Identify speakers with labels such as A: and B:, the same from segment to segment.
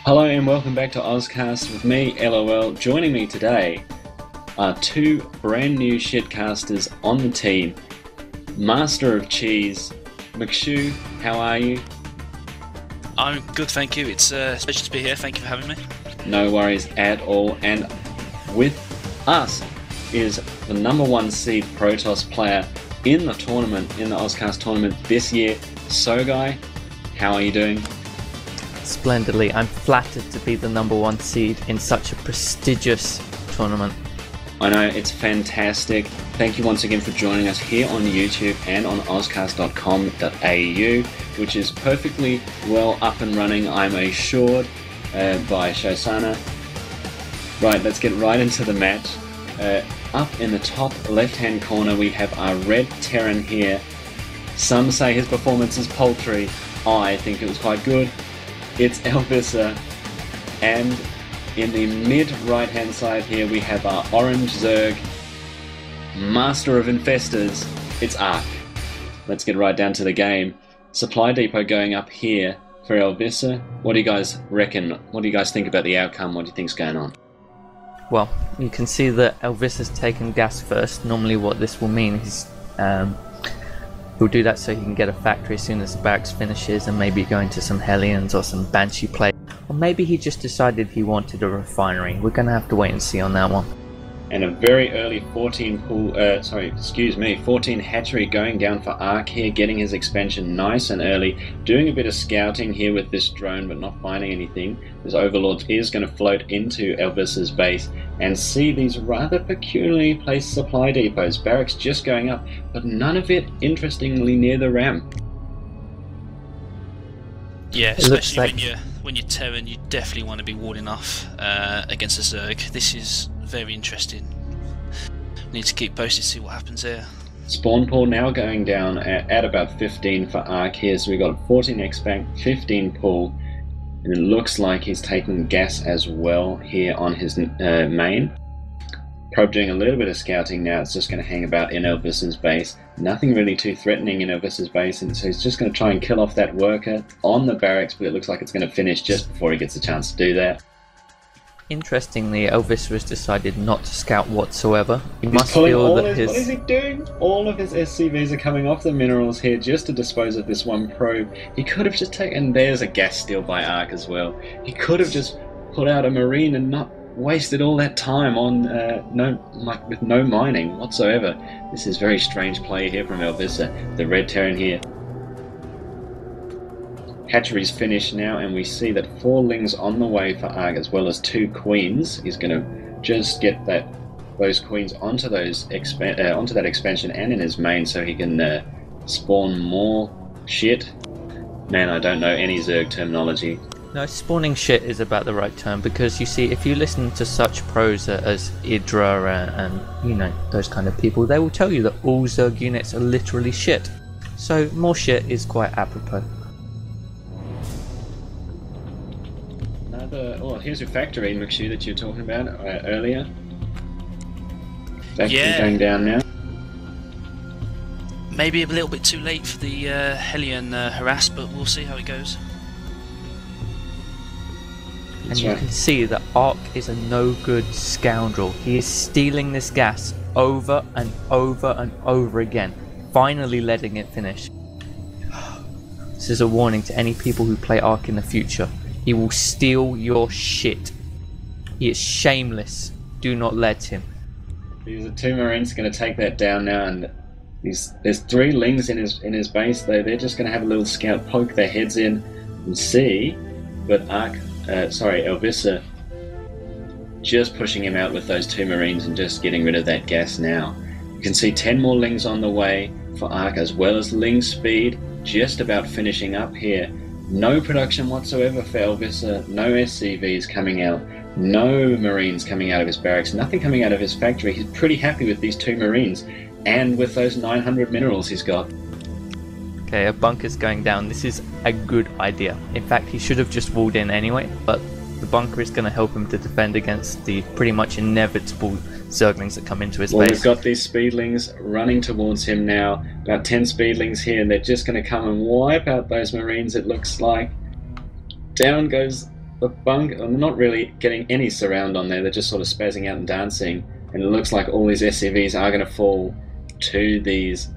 A: Hello and welcome back to AUSCAST with me, Eloell. Joining me today are two brand new shitcasters on the team. Master of Cheese, McShoe, how are you?
B: I'm good, thank you. It's a pleasure to be here. Thank you for having me.
A: No worries at all. And with us is the #1 seed Protoss player in the tournament, in the AUSCAST tournament this year, Sogai. How are you doing?
C: Splendidly. I'm flattered to be the #1 seed in such a prestigious tournament.
A: I know, it's fantastic. Thank you once again for joining us here on YouTube and on auscast.com.au, which is perfectly well up and running, I'm assured, by Shosana. Right, let's get right into the match. Up in the top left-hand corner, we have our red Terran here. Some say his performance is paltry. I think it was quite good. It's Elvissa, and in the mid right hand side here we have our orange Zerg, master of infestors, it's Ark. Let's get right down to the game. Supply depot going up here for Elvissa. What do you guys reckon? What do you guys think about the outcome? What do you think's going on?
C: Well, you can see that Elvissa's taken gas first. Normally what this will mean is he'll do that so he can get a factory as soon as the barracks finishes and maybe go into some Hellions or some Banshee play. Or maybe he just decided he wanted a refinery. We're going to have to wait and see on that one.
A: And a very early 14 hatchery going down for Ark here, getting his expansion nice and early, doing a bit of scouting here with this drone but not finding anything. This Overlord is going to float into Elvissa's base and see these rather peculiarly placed supply depots. Barracks just going up, but none of it interestingly near the ramp.
B: Yeah, especially when you're Terran, you definitely want to be warding off against a Zerg. This is very interesting. Need to keep posted, see what happens there.
A: Spawn pool now going down at about 15 for Ark here, so we got 14 expect, 15 pool, and it looks like he's taking gas as well here on his main. Probe doing a little bit of scouting now. It's just going to hang about in Elvissa's base. Nothing really too threatening in Elvissa's base, and so he's just going to try and kill off that worker on the barracks, but it looks like it's going to finish just before he gets a chance to do that.
C: Interestingly, Elvissa has decided not to scout whatsoever. He
A: He's
C: must
A: pulling
C: feel
A: all
C: that
A: his... What is he doing? All of his SCVs are coming off the minerals here just to dispose of this one probe. He could have just taken... And there's a gas steal by Ark as well. He could have just put out a Marine and not wasted all that time on with no mining whatsoever. This is very strange play here from Elvissa. The red Terran here. Hatchery's finished now, and we see that 4 Lings on the way for Ark as well as 2 Queens. He's going to just get those Queens onto that expansion and in his main so he can spawn more shit. Man, I don't know any Zerg terminology.
C: No, spawning shit is about the right term, because you see, if you listen to such pros as Idra and you know, those kind of people, they will tell you that all Zerg units are literally shit. So more shit is quite apropos.
A: Oh, here's your factory, McShoe, that you were talking about earlier. Factory going down now.
B: Maybe a little bit too late for the Hellion harass, but we'll see how it goes.
C: And you can see that Ark is a no-good scoundrel. He is stealing this gas over and over and over again, finally letting it finish. This is a warning to any people who play Ark in the future. He will steal your shit. He is shameless. Do not let him.
A: These are 2 Marines going to take that down now, and there's 3 Lings in his base. They're just going to have a little scout, poke their heads in and see. But Elvissa just pushing him out with those 2 Marines and just getting rid of that gas now. You can see 10 more Lings on the way for Ark, as well as Ling speed just about finishing up here. No production whatsoever for Elvissa, no SCVs coming out, no Marines coming out of his barracks, nothing coming out of his factory. He's pretty happy with these 2 Marines and with those 900 minerals he's got.
C: Okay, a bunker's going down. This is a good idea. In fact, he should have just walled in anyway, but the bunker is going to help him to defend against the pretty much inevitable Zerglings that come into his base.
A: We've got these Speedlings running towards him now. About 10 Speedlings here, and they're just going to come and wipe out those Marines, it looks like. Down goes But Bunk are not really getting any surround on there. They're just sort of spazzing out and dancing. And it looks like all these SCVs are going to fall to these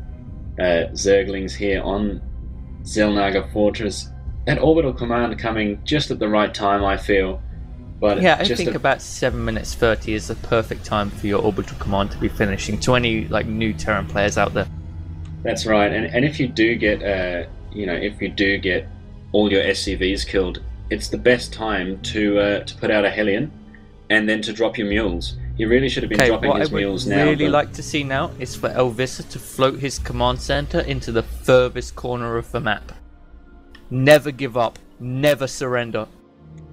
A: Zerglings here on Zelnaga Fortress. That orbital command coming just at the right time, I feel. But
C: yeah, I think about 7 minutes 30 is the perfect time for your orbital command to be finishing. To any like new Terran players out there.
A: That's right, and if you do get, if you do get all your SCVs killed, it's the best time to put out a Hellion, and then to drop your mules. You really should have been dropping his mules now.
C: What I would really like to see now is for Elvissa to float his command center into the furthest corner of the map. Never give up, never surrender.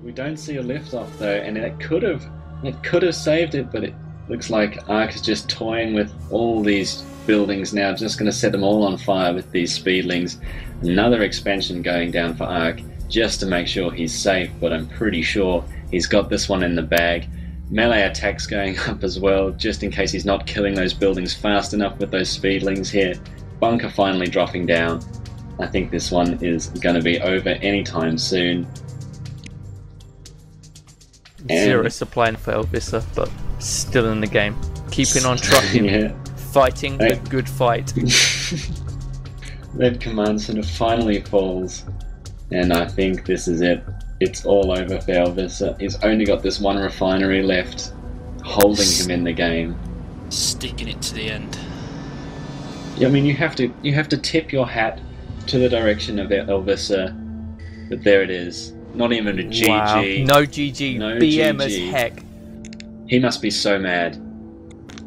A: We don't see a liftoff though, and it could have saved it, but it looks like Ark is just toying with all these buildings now, just going to set them all on fire with these speedlings. Another expansion going down for Ark, just to make sure he's safe, but I'm pretty sure he's got this one in the bag. Melee attacks going up as well, just in case he's not killing those buildings fast enough with those speedlings here. Bunker finally dropping down. I think this one is going to be over anytime soon.
C: Zero supply for Elvissa, but still in the game. Keeping on trucking, yeah. Fighting the good fight.
A: That command center finally falls, and I think this is it. It's all over for Elvissa. He's only got this one refinery left, holding him in the game.
B: Sticking it to the end.
A: Yeah, I mean, you have to tip your hat to the direction of Elvissa, but there it is. Not even a GG.
C: Wow. No GG.
A: No
C: BM
A: GG.
C: as heck.
A: He must be so mad.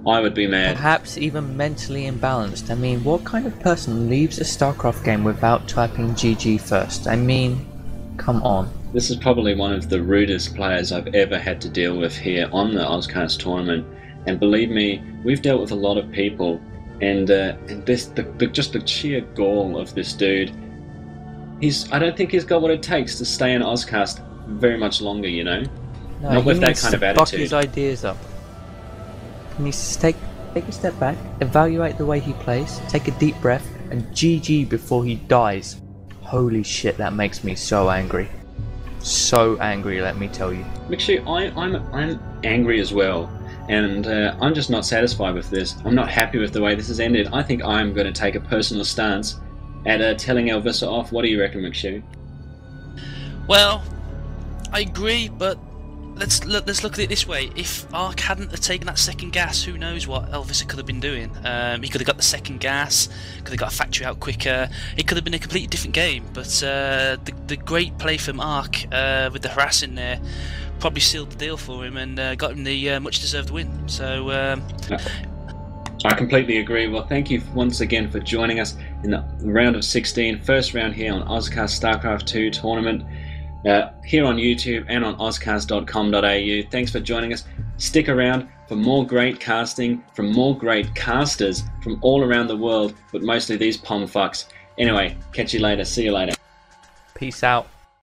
A: I would be mad.
C: Perhaps even mentally imbalanced. I mean, what kind of person leaves a StarCraft game without typing GG first? I mean, come on. This is probably one of the rudest players I've ever had to deal with here on the AUSCAST tournament. And believe me, we've dealt with a lot of people, and just the sheer gall of this dude. I don't think he's got what it takes to stay in AUSCAST very much longer, you know? No,
A: not with that kind of attitude.
C: Buck his ideas up. He needs to take a step back, evaluate the way he plays, take a deep breath, and GG before he dies. Holy shit, that makes me so angry. So angry, let me tell you.
A: McShoe, I'm angry as well, and I'm just not satisfied with this. I'm not happy with the way this has ended. I think I'm going to take a personal stance at telling Elvissa off. What do you reckon, McShoe?
B: Well, I agree, but let's look at it this way. If Ark hadn't have taken that second gas, who knows what Elvissa could have been doing. He could have got the second gas, could have got a factory out quicker. It could have been a completely different game, but the great play from Ark with the harassing there probably sealed the deal for him and got him the much deserved win. So
A: I completely agree. Well, thank you once again for joining us in the round of 16, first round here on AUSCAST Starcraft 2 tournament, here on YouTube and on auscast.com.au. Thanks for joining us. Stick around for more great casting from more great casters from all around the world, but mostly these pom fucks. Anyway, catch you later. See you later.
C: Peace out.